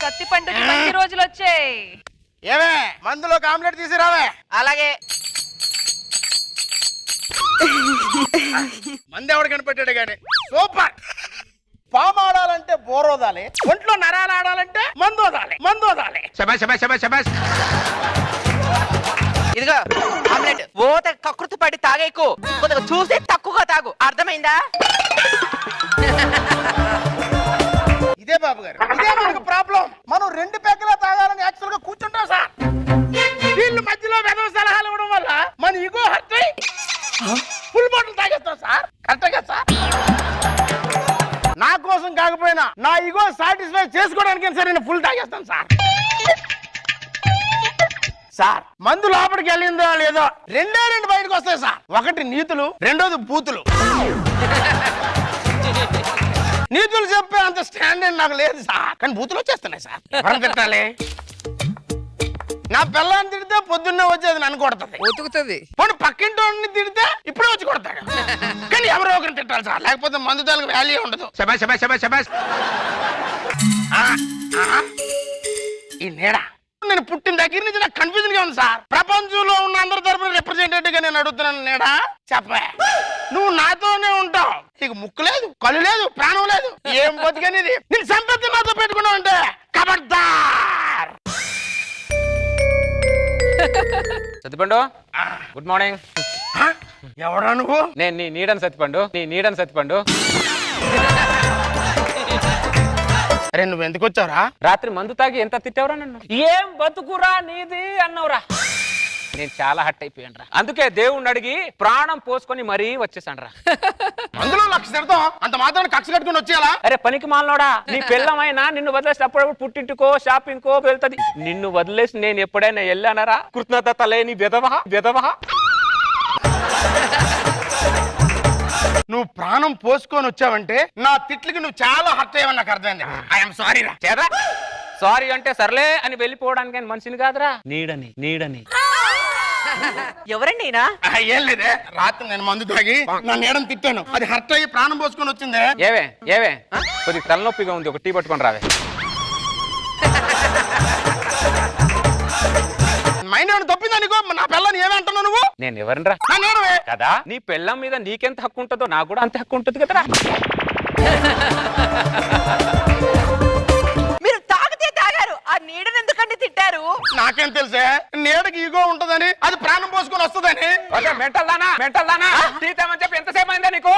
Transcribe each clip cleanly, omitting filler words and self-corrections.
సత్తిపండుకి మంచి రోజులు వచ్చాయి. ఏమే మందులో ఆమ్లెట్ తీసిరావే. అలాగే. మంది ఎవడు కనిపెట్టాడు గాని. సూపర్. పాము ఆడాలంటే బోరోదాలి, ఒంట్లో నరాలు ఆడాలంటే మందోదాలి. ఇదిగో ఆమ్లెట్ ఓత కకృతి పడి తాగేకు, కొద్దిగా చూసి తక్కువగా తాగు, అర్థమైందా? ఇదే బాబు గారు, ఇదే మనకు ప్రాబ్లం. మనం 2 పెగ్గలా తాగాలని యాక్చువల్ గా కూర్చుంటాం సార్. వీళ్ళు మధ్యలో వెధవ సలహాలు ఇవ్వడం వల్ల మన ఇగో హర్ట్ అయ్యి ఫుల్ బాటిల్ తాగేస్తాం సార్. కరెక్ట్గా సార్. నా కోసం కాకపోయినా నా ఇగో సాటిస్ఫై చేసుకోవడానికి సరే నేను ఫుల్ తాగేస్తాను సార్. సార్ మందు లోపలికి వెళ్ళిందో లేదో 2 బయటకు వస్తాయి సార్. ఒకటి నీతులు, రెండోది బూతులు. నీతులు చెప్పే అంత స్టాండర్డ్ నాకు లేదు సార్, కానీ బూతులు వచ్చేస్తున్నాయి సార్. ఎవరు తిట్టాలి? నా పిల్లని తిడితే పొద్దున్నే వచ్చేది నన్ను కొడుతుంది, ఉతుకుతుంది. పోనీ పక్కింటి తిడితే ఇప్పుడే వచ్చి కొడతాడు. కానీ ఎవరో ఒకరిని తిట్టాలి సార్, లేకపోతే మందు తాలకు వాల్యూ ఉండదు. ఈ నీడ నేను పుట్టిన దగ్గర నుంచి నాకు కన్ఫ్యూజన్ గా ఉంది సార్. ప్రపంచంలో ఉన్న అందరి తరపున రిప్రజెంటేటివ్ గా నేను అడుగుతున్నాను. నీడా చెప్పే, నువ్వు నాతోనే ఉంటావు, నీకు ముక్కు లేదు, కళ్ళు లేదు, ప్రాణం లేదు, ఏం బతికనేది. నేను సంపత్తి నాతో పెట్టుకున్నావు అంటే ఖబర్దార్. Sattipandu good morning. ఎవడా నువ్వు? నేను నీ నీడని సత్తిపండు. అరే నువ్వు ఎందుకు వచ్చావురా? రాత్రి మందు తాగి ఎంత తిట్టావురా నన్ను. ఏం బతుకురా నీది అన్నావురా. నేను చాలా హట్ అయిపోయాను రా. అందుకే దేవుణ్ణి అడిగి ప్రాణం పోసుకొని మరీ వచ్చేసాను రా. అందులో లక్ష తిడతాం, అంత మాత్రం కక్ష కట్టుకుని వచ్చేయాలా? అరే పనికి మాలనోడా, నీ పిల్లమైనా నిన్ను వదిలేసి అప్పుడప్పుడు పుట్టింటికో షాపింగ్ కో వెళ్తుంది. నిన్ను వదిలేసి నేను ఎప్పుడైనా వెళ్ళానరా? కృతజ్ఞత లేని విధవా. నువ్వు ప్రాణం పోసుకొని వచ్చావంటే నా తిట్లకి నువ్వు చాలా హర్ట్ అయ్యావని నాకు అర్థమైంది. ఐఎమ్ సారీ రా. చేదా సారీ అంటే సర్లే అని వెళ్ళిపోవడానికి మనిషిని కాదురా, నీడని. ఎవరండి ఈయన? ఏం లేదే, రాత్రి నేను మందు తాగి నా నీడని తిట్టాను, అది హర్ట్ అయ్యి ప్రాణం పోసుకొని వచ్చిందే. ఏవే కొద్దిగా తలనొప్పిగా ఉంది, ఒక టీ పట్టుకొని రావే. మైండ్ ఏమైనా తప్పిందా నీకు? నా పిల్లని ఏమంటున్నావు నువ్వు? నేను ఎవరినరా కదా? నీ పెళ్ళం మీద నీకెంత హక్కు ఉంటుందో నాకు కూడా అంత హక్కు ఉంటుంది కదరా. మీరు తాగితే తాగారు, ఆ నీడని ఎందుకండి తిట్టారు? నాకేం తెలుసే, నీడకి ఈగో ఉంటదని, అది ప్రాణం పోసుకొని వస్తుందని. మెంటల్ దానా తీతామని చెప్పి ఎంతసేపు అయిందా నీకు?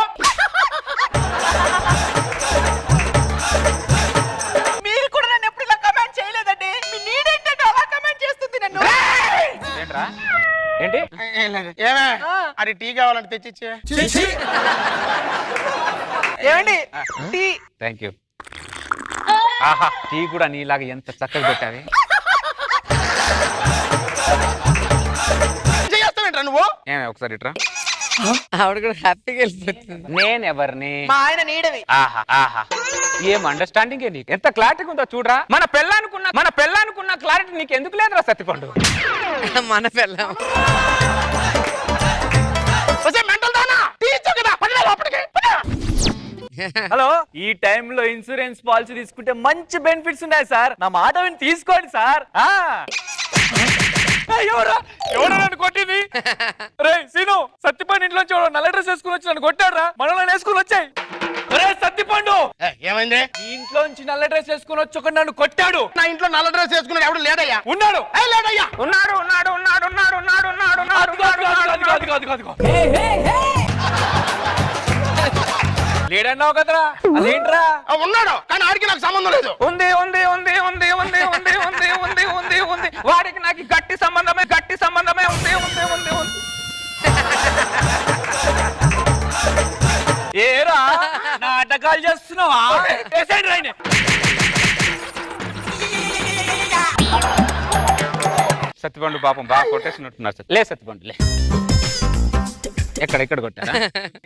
మీరు కూడా నన్ను ఎప్పుడు ఇలా కమెంట్ చేయలేదండి. మీ నీడేంటంటే అలా కమెంట్ చేస్తుంది నన్ను. ఏంట్రా ఏంటి? ఏమే అది టీ కావాలంటే తెచ్చిచ్చే. ఏమండి టీ? Thank you. ఆహా టీ కూడా నీలాగా ఎంత చక్కగా పెట్టావి. చేస్తావేంట్రా నువ్వు? ఏమే ఒకసారి ఇట్రా. ఆవిడ కూడా హ్యాపీగా వెళ్ళిపోతుంది. నేనెవరిని? మా ఆయన నీడవి. ఆహా ఏం అండర్స్టాండింగ్ నీకు, ఎంత క్లారిటీగా ఉందో చూడరా. మన పెళ్ళానుకున్న క్లారిటీ నీకు ఎందుకు లేదురా సత్తిపండు? మన పిల్లం హలో, ఈ టైంలో ఇన్సూరెన్స్ పాలసీ తీసుకుంటే మంచి బెనిఫిట్స్ ఉన్నాయి సార్. నా మాట విని తీసుకోండి సార్. ఎవరా నన్ను కొట్టింది? రే సీను, సత్తిపండు ఇంట్లోంచి నల్ల డ్రెస్ వేసుకుని వచ్చి నన్ను కొట్టారా? మనలో వేసుకుని వచ్చాయి. సత్తిపండు ఏమైంది? ఈ ఇంట్లోంచి నల్ల డ్రెస్ వేసుకుని వచ్చి ఒక నన్ను కొట్టాడు. నా ఇంట్లో నల్ల డ్రెస్ వేసుకున్నాడు ఎవడు లేడయ్యా? ఉన్నాడు. లేడయ్యా? ఉన్నాడు. లేడన్నావు కదరా, అదేంట్రా? ఉన్నాడు, కానీ ఆడికి నాకు సంబంధం లేదు. ఉంది. వాడికి నాకు గట్టి సంబంధమే ఉంది. ఏరా నాటకాలు చేస్తున్నావా? సత్తిపండు పాపం బాగా కొట్టేసినట్టున్నారు సార్. లే సత్తిపండు లే. ఎక్కడ కొట్టారా?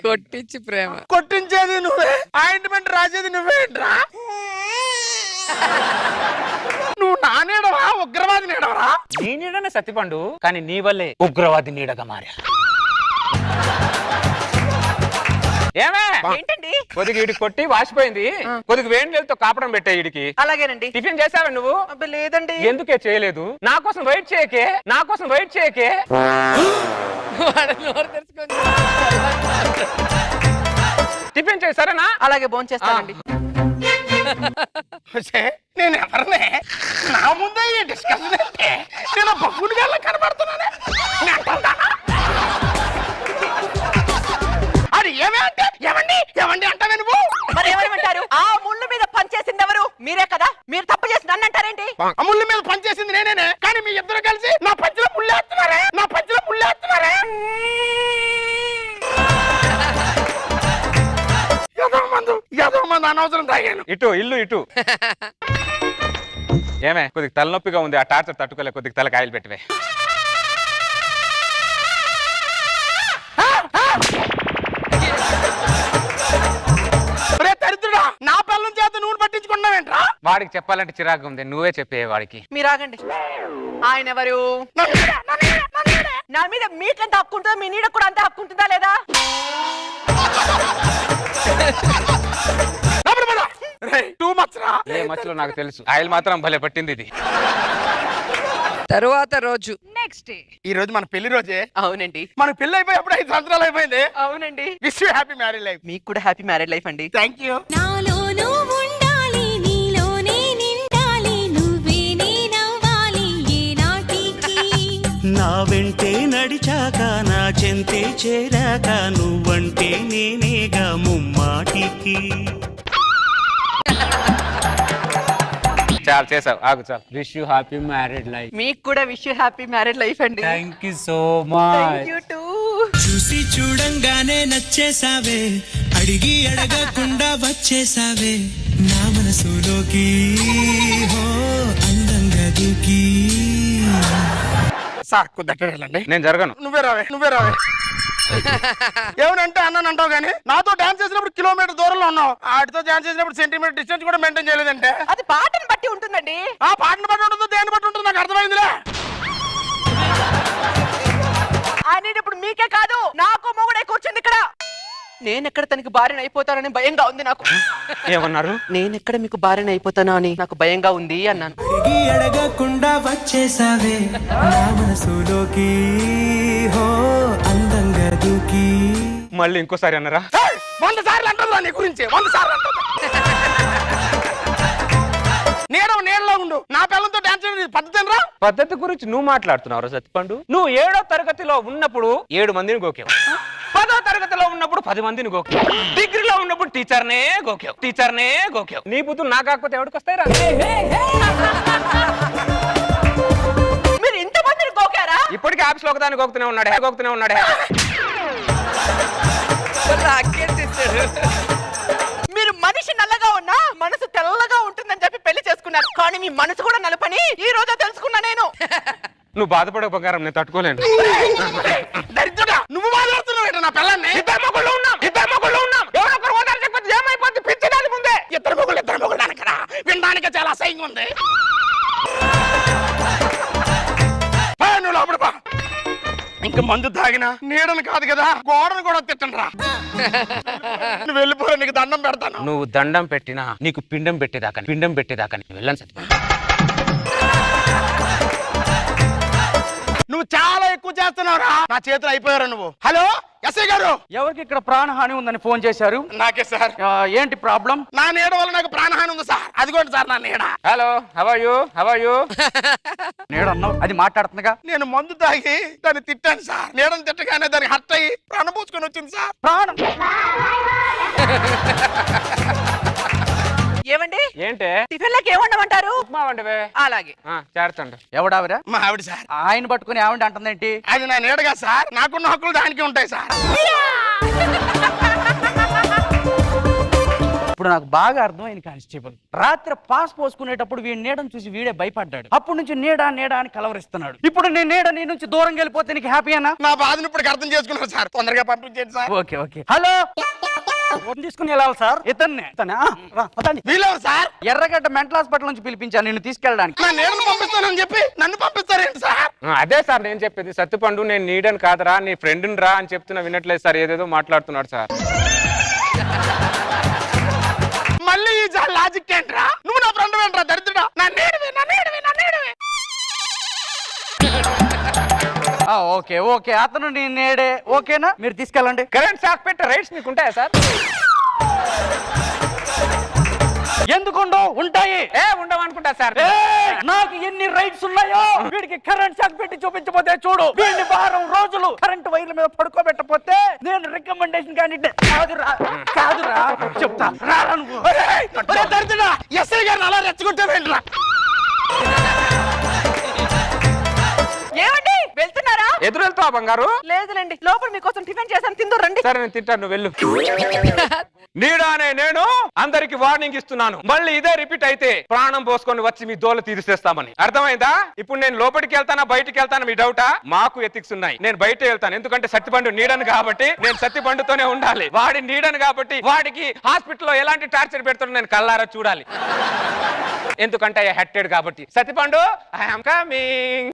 కొట్టించి ప్రేమ. కొట్టించేది నువ్వే, ఆయింట్మెంట్ రాసేది నువ్వేంట్రా? నువ్వు నా నీడవా ఉగ్రవాది నీడవరా? నీ నీడనే సత్తిపండు, కానీ నీ వల్లే ఉగ్రవాది నీడగా మారా. ఏమే ఏంటండి? కొద్దిగా ఇడికి కొట్టి వాసిపోయింది, కొద్దిగా వేడి నీళ్ళతో కాపడం పెట్టే ఇడికి. అలాగేనండి. టిఫిన్ చేసావా నువ్వు? అబ్బే లేదండి. ఎందుకే చేయలేదు? నా కోసం వెయిట్ చేయకే, నా కోసం వెయిట్ చేయకే. వాడు నోరు తెరుచుకొని టిఫిన్ చేయి సరేనా? అలాగే భోంచేస్తానండి. నేను ఎవరినే నా ముందే ఈ డిస్కషన్ అంటే నేను బొగ్గుని గల్ల కనబడుతున్నానే. అది ఏమంటే ఏమండి ఏమండి అంటావే నువ్వు? మరి ఏమంటారు? ఆ ముళ్ళు మీద పనిచేసింది ఎవరు? మీరే కదా. మీరు తప్పు చేసి నన్ను అంటారేంటి? ఆ ముళ్ళు మీద పనిచేసింది నేనే, కానీ మీ ఇద్దరు కలిసి నా పంచులో ముళ్ళేస్తున్నారే, నా పంచులో ముళ్ళేస్తున్నారే. ఏదో మందు అనవసరం తాగాను. ఇటు ఇల్లు ఇటు. ఏమే కొద్దిగా తలనొప్పిగా ఉంది, ఆ టార్చర్ తట్టుకోలే, కొద్దిగా తల కాయలు పెట్టవే. దరిద్రుడా, నా పిల్లల చేత నూనె పట్టించుకున్నావేంట్రా? వాడికి చెప్పాలంటే చిరాకు ఉంది, నువ్వే చెప్పే వాడికి. మీరు ఆగండి. ఆయన ఎవరు? నా మీద మీకెంత హక్కు ఉంటుందో మీ నీడ కూడా అంతే హక్కు ఉంటుందా లేదా? ఏ మచ్చలో నాకు తెలుసు, ఆయిల్ మాత్రం భలే పట్టింది ఇది. తరువాత రోజు నెక్స్ట్ డే. ఈ రోజు మన పెళ్లి రోజే. అవునండి. మన పెళ్లి అయిపోయి అప్పుడు 5 సంవత్సరాలు అయిపోయింది. అవునండి. Wish you happy marriage life. మీకు కూడా హ్యాపీ మ్యారేజ్ లైఫ్ అండి. Thank you. నా వెంటే నడిచాక నా చెంతే చేరాక నువ్వంటే నేనేగా ముమ్మాటికి. చాలు చేసావు, ఆగు చాలు. Wish you happy married life. మీకు కూడా wish you happy marriage life అండి. Thank you so much. Thank you too. చూసి చూడంగానే నచ్చేసావే, అడిగి అడగకుండా వచ్చేసావే నా మనసులోకి, హో అందంగా దూకి. సార్ కుదట్టండి. నేను జరగను. నువ్వే రావే. ఏమనంటే అన్నాను అంటావు కానీ నాతో డాన్స్ చేసినప్పుడు కిలోమీటర్ దూరంలో ఉన్నావు, ఆడితో డాన్స్ చేసినప్పుడు సెంటీమీటర్ డిస్టెన్స్ కూడా మెయింటైన్ చేయలేదంటే. అది పాటను బట్టి ఉంటుందండి. ఆ పాటను బట్టి ఉంటుందో దేన్ని బట్టి ఉంటుందో నాకు అర్థమైందిలే. అనేటప్పుడు మీకే కాదు నాకు మొగుడే కూర్చుంది ఇక్కడ. నేను ఎక్కడ తనకి భార్యను అయిపోతానని భయంగా ఉంది నాకు. ఏమన్నారు? నేను ఎక్కడ మీకు భార్యను అయిపోతానా అని నాకు భయంగా ఉంది అన్నాను. అడిగి అడగకుండా వచ్చేసావే నా మనసులోకి, హో అందంగా దూకి. మళ్ళీ ఇంకోసారి అన్నారా? 100 సార్లు అంటుందా నీ గురించి? 100 సార్లు అంటుంది. నీడలో ఉండు, నా పిల్లలతో డాన్స్ చేయడం పద్ధతి. పద్ధతి గురించి నువ్వు మాట్లాడుతున్నావు సత్తిపండు. నువ్వు 7వ తరగతిలో ఉన్నప్పుడు 7 మందిని గోకావు, 10వ తరగతిలో ఉన్నప్పుడు 10 మందిని గోకావు, డిగ్రీలో ఉన్నప్పుడు టీచర్నే గోకావు. నీ బుద్ధులు నా కాకపోతే ఎవరికి వస్తాయిరా? మీరు ఇంతమందిని గోకారా? ఇప్పటికీ ఆఫీస్ లో ఒకదాన్ని గోకుతూనే ఉన్నాడే. మీరు మనిషి నల్లగా ఉన్నా మనసు తెల్లగా ఉంటుందని చెప్పి పెళ్లి చేసుకున్నారు, కానీ మీ మనసు కూడా నలుపని ఈ రోజు తెలుసుకున్నా నేను. నువ్వు బాధపడే బంగారం నేను తట్టుకోలేను. దరిద్రుడా, నువ్వు మాట్లాడుతున్నావు నా పిల్లల్ని. ఇద్దరు మొగుళ్ళు ఉన్నాం. ఎవరో ఒకరు ఓదారు చెప్పొచ్చు, ఏమైపోద్ది? పిచ్చిదాని ముందే ఇద్దరు మొగుళ్ళు అనకరా, వినడానికి చాలా అసహ్యంగా ఉంది. నువ్వు లోపల పా. ఇంకా మందు తాగినా నీడను కాదు కదా, గోడను కూడా తిట్టండిరా. నువ్వు వెళ్ళిపోయి నీకు దండం పెడతాను. నువ్వు దండం పెట్టినా నీకు పిండం పెట్టేదాకా వెళ్ళను సత్తిపండు. నువ్వు చాలా ఎక్కువ చేస్తున్నావురా, నా చేతులు అయిపోయారు నువ్వు. హలో ఎస్ఐ గారు, ఎవరికి ఇక్కడ ప్రాణహాని ఉందని ఫోన్ చేశారు? నాకే సార్. ఏంటి ప్రాబ్లం? నా నీడ వల్ల నాకు ప్రాణహాని ఉంది సార్. అదిగోండి సార్ నా నీడ. Hello how are you? నీడ అన్నావు, అది మాట్లాడుతుందిగా. నేను మందు తాగి దాన్ని తిట్టాను సార్. నీడను తిట్టగానే దానికి హర్ట్ అయ్యి ప్రాణం పూసుకొని వచ్చింది సార్. ప్రాణం ఏమండి ఏంటే? టిఫిన్ లకి ఏమండమంటారు? ఉప్మా వండవే. అలాగే. చేర్చండి. ఎవడావిరా? మా ఆవిడ సార్. ఆయన పట్టుకుని ఆవిడ అంటుందేంటి? అది నా నీడగా సార్, నాకున్న హక్కులు దానికి ఉంటాయి సార్. ఇప్పుడు నాకు బాగా అర్థమైంది కానిస్టేబుల్. రాత్రి పాస్ పోసుకునేటప్పుడు వీడి నీడను చూసి వీడే భయపడ్డాడు. అప్పటి నుంచి నీడ అని కలవరిస్తున్నాడు. ఇప్పుడు నేను నీడ నీ నుంచి దూరం వెళ్ళిపోతే నీకు హ్యాపీ అన్నా? నా బాధను ఇప్పుడు అర్థం చేసుకున్నాను సార్, తొందరగా పంపించండి సార్. ఓకే. హలో, తీసుకుని వెళ్ళాలి సార్. ఇతన్నే వీలెవరు సార్? ఎర్రగడ్డ మెంటల్ హాస్పిటల్ నుంచి పిలిపించాను నిన్ను తీసుకెళ్ళడానికి. నా నీడను పంపిస్తానని చెప్పి నన్ను పంపిస్తారేంటి సార్? అదే సార్ నేను చెప్పేది. సత్తిపండు నేను నీడని కాదరా నీ ఫ్రెండ్ని రా అని చెప్తున్నా, వినట్లేదు సార్, ఏదేదో మాట్లాడుతున్నాడు సార్. లాజిక్ ఏంట్రా? నువ్వు నా ఫ్రెండ్ ఏంట్రా దరిద్రుడా? నా నీడవే. ఓకే ఓకే, అతను నీ నేడే, ఓకేనా? మీరు తీసుకెళ్ళండి. కరెంట్ షాక్ పెట్టే రైట్స్ మీకు ఉంటాయా సార్? ఎందుకుండవు? ఉంటాయి. ఉండవనుకుంటా సార్. నాకు ఎన్ని రైట్స్ ఉన్నాయో వీడికి కరెంట్ షాక్ పెట్టి చూపించబోతే చూడు. వీడిని వారం రోజులు కరెంట్ వైర్ల మీద పడుకోబెట్టపోతే నేను రికమెండేషన్ క్యాండిడేట్ కాదురా చెప్తా. రారా నువ్వు. దరిద్రుడా, ఎస్ఐ గారిని అలా రెచ్చగొట్టావేంట్రా? ఏమండి వెళ్తున్నారా? ఎదురు వెళ్తావా బంగారు? లేదులేండి, లోపల మీకోసం టిఫిన్ చేశాను, తిందు రండి. సరే నేను తింటాను, నువ్వు వెళ్ళు. నీడా అనే నేను అందరికి వార్నింగ్ ఇస్తున్నాను. మళ్ళీ ఇదే రిపీట్ అయితే ప్రాణం పోసుకొని వచ్చి మీ దోలు తీర్చేస్తామని. అర్థమైందా? ఇప్పుడు నేను లోపలికి వెళ్తానా బయటికి వెళ్తానా మీ డౌటా? మాకు ఎథిక్స్ ఉన్నాయి. నేను బయట వెళ్తాను, ఎందుకంటే సత్తిపండు నీడను కాబట్టి నేను సత్తిపండుతోనే ఉండాలి. వాడి నీడను కాబట్టి వాడికి హాస్పిటల్లో ఎలాంటి టార్చర్ పెడుతున్నా నేను కళ్ళారా చూడాలి. ఎందుకంటే హెట్టెడ్ కాబట్టి. Sattipandu I am coming.